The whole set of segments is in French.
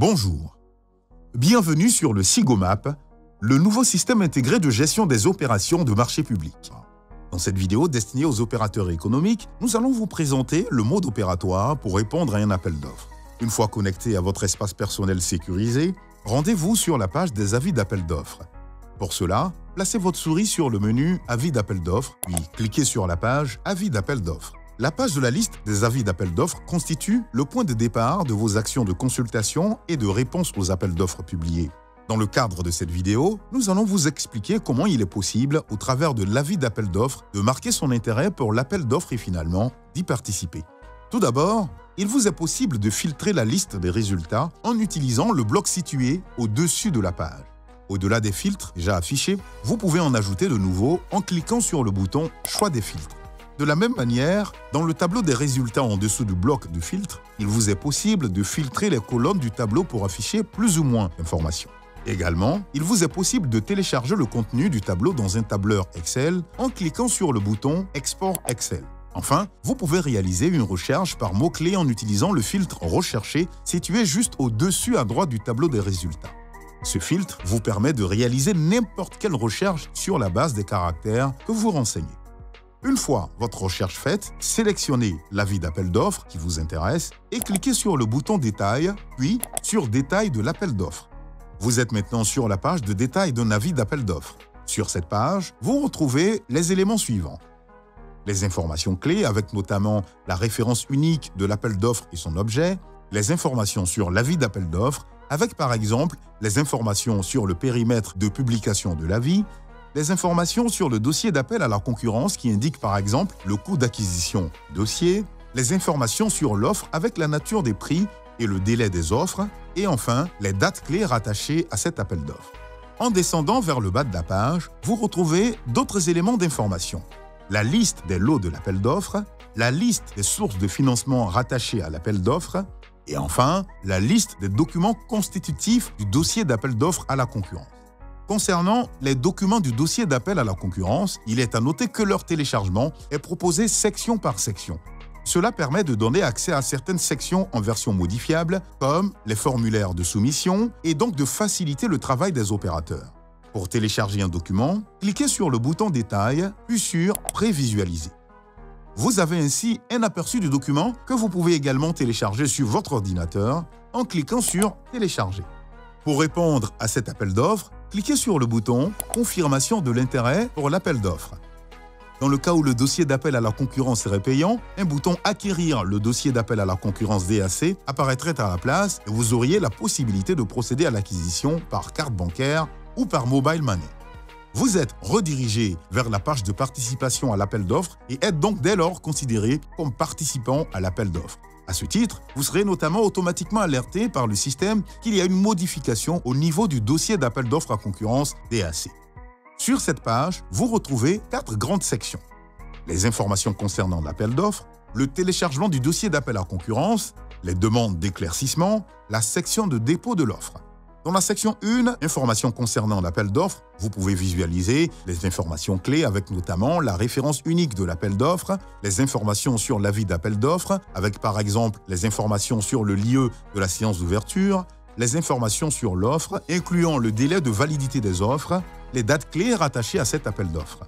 Bonjour, bienvenue sur le SIGOMAP, le nouveau système intégré de gestion des opérations de marché public. Dans cette vidéo destinée aux opérateurs économiques, nous allons vous présenter le mode opératoire pour répondre à un appel d'offres. Une fois connecté à votre espace personnel sécurisé, rendez-vous sur la page des avis d'appel d'offres. Pour cela, placez votre souris sur le menu Avis d'appel d'offres, puis cliquez sur la page Avis d'appel d'offres. La page de la liste des avis d'appel d'offres constitue le point de départ de vos actions de consultation et de réponse aux appels d'offres publiés. Dans le cadre de cette vidéo, nous allons vous expliquer comment il est possible, au travers de l'avis d'appel d'offres, de marquer son intérêt pour l'appel d'offres et finalement d'y participer. Tout d'abord, il vous est possible de filtrer la liste des résultats en utilisant le bloc situé au-dessus de la page. Au-delà des filtres déjà affichés, vous pouvez en ajouter de nouveaux en cliquant sur le bouton « Choix des filtres ». De la même manière, dans le tableau des résultats en dessous du bloc de filtre, il vous est possible de filtrer les colonnes du tableau pour afficher plus ou moins d'informations. Également, il vous est possible de télécharger le contenu du tableau dans un tableur Excel en cliquant sur le bouton « Export Excel ». Enfin, vous pouvez réaliser une recherche par mots-clés en utilisant le filtre « Rechercher » situé juste au-dessus à droite du tableau des résultats. Ce filtre vous permet de réaliser n'importe quelle recherche sur la base des caractères que vous renseignez. Une fois votre recherche faite, sélectionnez l'avis d'appel d'offres qui vous intéresse et cliquez sur le bouton « Détail », puis sur « Détail de l'appel d'offres ». Vous êtes maintenant sur la page de détail d'un avis d'appel d'offres. Sur cette page, vous retrouvez les éléments suivants. Les informations clés avec notamment la référence unique de l'appel d'offres et son objet, les informations sur l'avis d'appel d'offres avec par exemple les informations sur le périmètre de publication de l'avis, les informations sur le dossier d'appel à la concurrence qui indique par exemple le coût d'acquisition dossier, les informations sur l'offre avec la nature des prix et le délai des offres, et enfin les dates clés rattachées à cet appel d'offres. En descendant vers le bas de la page, vous retrouvez d'autres éléments d'information. La liste des lots de l'appel d'offres, la liste des sources de financement rattachées à l'appel d'offres, et enfin la liste des documents constitutifs du dossier d'appel d'offres à la concurrence. Concernant les documents du dossier d'appel à la concurrence, il est à noter que leur téléchargement est proposé section par section. Cela permet de donner accès à certaines sections en version modifiable, comme les formulaires de soumission, et donc de faciliter le travail des opérateurs. Pour télécharger un document, cliquez sur le bouton « Détail » puis sur « Prévisualiser ». Vous avez ainsi un aperçu du document que vous pouvez également télécharger sur votre ordinateur en cliquant sur « Télécharger ». Pour répondre à cet appel d'offres, cliquez sur le bouton « Confirmation de l'intérêt pour l'appel d'offres ». Dans le cas où le dossier d'appel à la concurrence serait payant, un bouton « Acquérir le dossier d'appel à la concurrence DAC » apparaîtrait à la place et vous auriez la possibilité de procéder à l'acquisition par carte bancaire ou par mobile money. Vous êtes redirigé vers la page de participation à l'appel d'offres et êtes donc dès lors considéré comme participant à l'appel d'offres. À ce titre, vous serez notamment automatiquement alerté par le système qu'il y a une modification au niveau du dossier d'appel d'offres à concurrence DAC. Sur cette page, vous retrouvez 4 grandes sections. Les informations concernant l'appel d'offres, le téléchargement du dossier d'appel à concurrence, les demandes d'éclaircissement, la section de dépôt de l'offre. Dans la section 1, informations concernant l'appel d'offres, vous pouvez visualiser les informations clés avec notamment la référence unique de l'appel d'offres, les informations sur l'avis d'appel d'offres, avec par exemple les informations sur le lieu de la séance d'ouverture, les informations sur l'offre, incluant le délai de validité des offres, les dates clés rattachées à cet appel d'offres.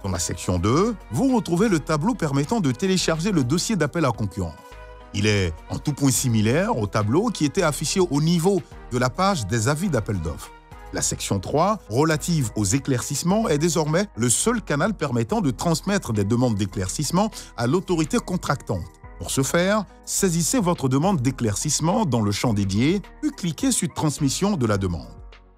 Dans la section 2, vous retrouvez le tableau permettant de télécharger le dossier d'appel à concurrence. Il est en tout point similaire au tableau qui était affiché au niveau de la page des avis d'appel d'offres. La section 3, relative aux éclaircissements, est désormais le seul canal permettant de transmettre des demandes d'éclaircissement à l'autorité contractante. Pour ce faire, saisissez votre demande d'éclaircissement dans le champ dédié, puis cliquez sur « Transmission de la demande ».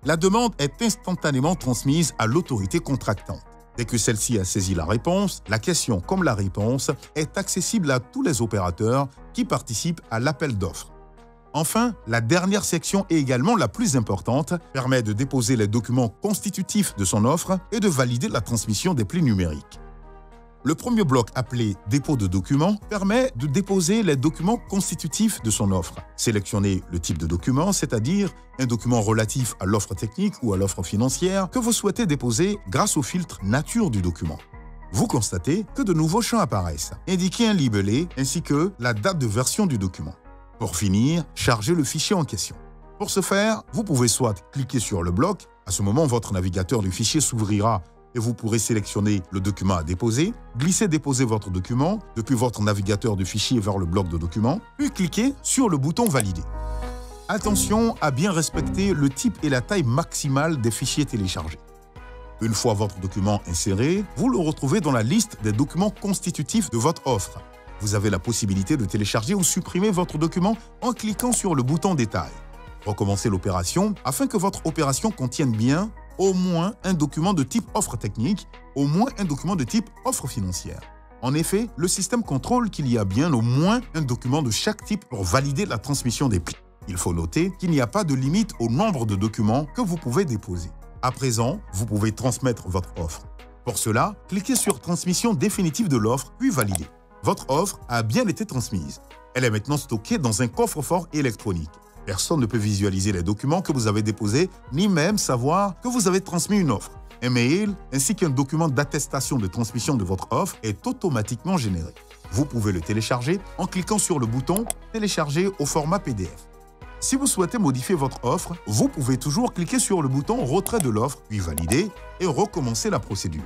La demande est instantanément transmise à l'autorité contractante. Dès que celle-ci a saisi la réponse, la question comme la réponse est accessible à tous les opérateurs qui participent à l'appel d'offres. Enfin, la dernière section est également la plus importante, permet de déposer les documents constitutifs de son offre et de valider la transmission des plis numériques. Le premier bloc appelé « Dépôt de documents » permet de déposer les documents constitutifs de son offre. Sélectionnez le type de document, c'est-à-dire un document relatif à l'offre technique ou à l'offre financière que vous souhaitez déposer grâce au filtre « Nature du document ». Vous constatez que de nouveaux champs apparaissent. Indiquez un libellé ainsi que la date de version du document. Pour finir, chargez le fichier en question. Pour ce faire, vous pouvez soit cliquer sur le bloc. À ce moment, votre navigateur du fichier s'ouvrira et vous pourrez sélectionner le document à déposer, glisser-déposer votre document depuis votre navigateur du fichier vers le bloc de documents, puis cliquer sur le bouton « Valider ». Attention à bien respecter le type et la taille maximale des fichiers téléchargés. Une fois votre document inséré, vous le retrouvez dans la liste des documents constitutifs de votre offre. Vous avez la possibilité de télécharger ou supprimer votre document en cliquant sur le bouton « Détail ». Recommencez l'opération afin que votre opération contienne bien au moins un document de type offre technique, au moins un document de type offre financière. En effet, le système contrôle qu'il y a bien au moins un document de chaque type pour valider la transmission des plis. Il faut noter qu'il n'y a pas de limite au nombre de documents que vous pouvez déposer. À présent, vous pouvez transmettre votre offre. Pour cela, cliquez sur « Transmission définitive de l'offre » puis « Valider ». Votre offre a bien été transmise. Elle est maintenant stockée dans un coffre-fort électronique. Personne ne peut visualiser les documents que vous avez déposés, ni même savoir que vous avez transmis une offre. Un mail ainsi qu'un document d'attestation de transmission de votre offre est automatiquement généré. Vous pouvez le télécharger en cliquant sur le bouton « Télécharger au format PDF ». Si vous souhaitez modifier votre offre, vous pouvez toujours cliquer sur le bouton « Retrait de l'offre » puis « Valider » et recommencer la procédure.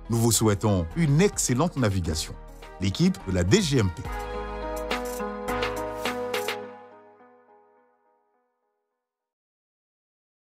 Nous vous souhaitons une excellente navigation. L'équipe de la DGMP.